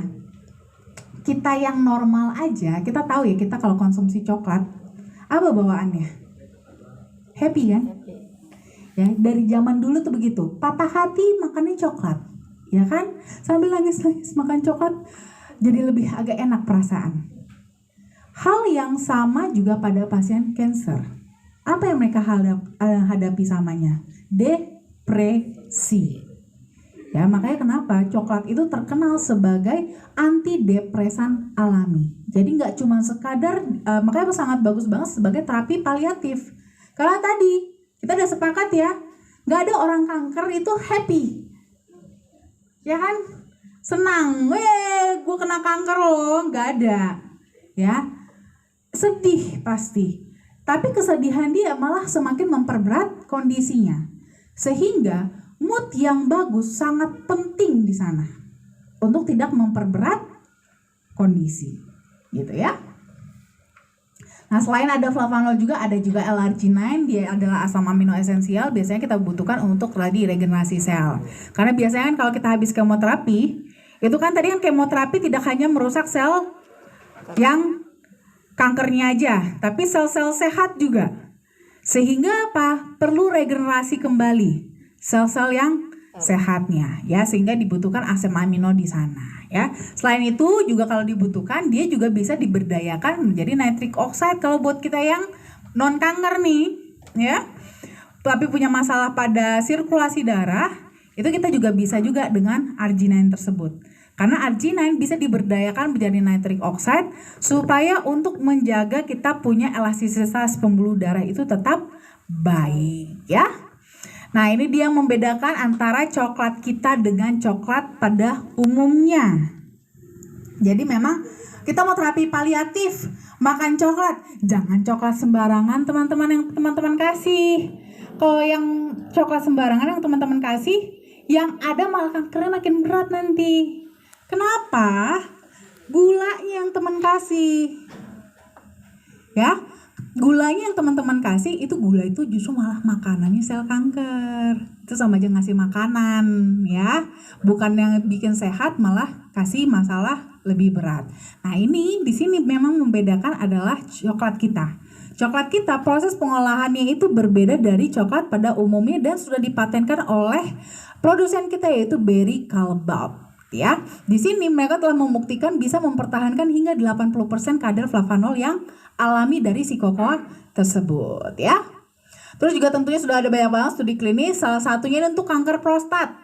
kita yang normal aja, kita tahu ya, kita kalau konsumsi coklat apa bawaannya? Happy kan? Ya, dari zaman dulu tuh begitu, patah hati makannya coklat, ya kan? Sambil nangis-nangis makan coklat, jadi lebih agak enak perasaan. Hal yang sama juga pada pasien cancer. Apa yang mereka hadapi samanya? Depresi. Ya, makanya kenapa coklat itu terkenal sebagai antidepresan alami. Jadi nggak cuma sekadar, makanya sangat bagus banget sebagai terapi paliatif. Karena tadi kita udah sepakat ya, nggak ada orang kanker itu happy, ya kan? Senang, gue kena kanker loh, nggak ada, ya. Sedih pasti, tapi kesedihan dia malah semakin memperberat kondisinya, sehingga mood yang bagus sangat penting di sana untuk tidak memperberat kondisi, gitu ya. Nah, selain ada flavanol juga ada juga L-arginine, dia adalah asam amino esensial, biasanya kita butuhkan untuk tadi regenerasi sel. Karena biasanya kan kalau kita habis kemoterapi, itu kan tadi kan kemoterapi tidak hanya merusak sel yang kankernya aja, tapi sel-sel sehat juga. Sehingga apa? Perlu regenerasi kembali sel-sel yang sehatnya ya, sehingga dibutuhkan asam amino di sana ya. Selain itu juga kalau dibutuhkan dia juga bisa diberdayakan menjadi nitric oxide kalau buat kita yang non kanker nih ya, tapi punya masalah pada sirkulasi darah, itu kita juga bisa juga dengan arginine tersebut. Karena arginine bisa diberdayakan menjadi nitric oxide supaya untuk menjaga kita punya elastisitas pembuluh darah itu tetap baik ya. Nah, ini dia yang membedakan antara coklat kita dengan coklat pada umumnya. Jadi memang kita mau terapi paliatif, makan coklat, jangan coklat sembarangan teman-teman yang teman-teman kasih. Kalau yang coklat sembarangan yang teman-teman kasih, yang ada malah kankernya makin berat nanti. Kenapa? Gulanya yang teman kasih. Ya. Gulanya yang teman-teman kasih itu, gula itu justru malah makanannya sel kanker. Itu sama aja ngasih makanan ya. Bukan yang bikin sehat, malah kasih masalah lebih berat. Nah, ini di sini memang membedakan adalah coklat kita. Coklat kita proses pengolahannya itu berbeda dari coklat pada umumnya dan sudah dipatenkan oleh produsen kita yaitu Berry Callebaut. Ya, di sini mereka telah membuktikan bisa mempertahankan hingga 80% kadar flavanol yang alami dari si cocoa tersebut ya. Terus juga tentunya sudah ada banyak banget studi klinis, salah satunya untuk kanker prostat.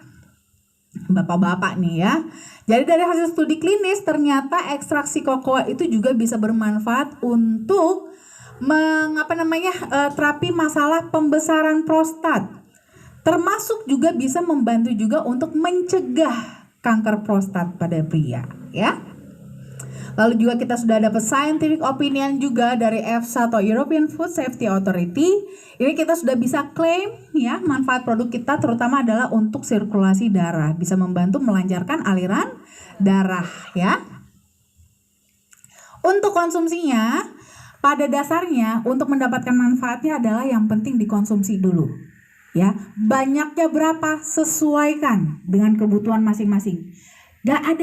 Bapak-bapak nih ya. Jadi dari hasil studi klinis ternyata ekstraksi cocoa itu juga bisa bermanfaat untuk terapi masalah pembesaran prostat. Termasuk juga bisa membantu juga untuk mencegah kanker prostat pada pria ya. Lalu juga kita sudah dapat scientific opinion juga dari EFSA atau European Food Safety Authority. Ini kita sudah bisa klaim ya, manfaat produk kita terutama adalah untuk sirkulasi darah, bisa membantu melancarkan aliran darah ya. Untuk konsumsinya pada dasarnya untuk mendapatkan manfaatnya adalah yang penting dikonsumsi dulu. Ya, banyaknya berapa sesuaikan dengan kebutuhan masing-masing. Gak ada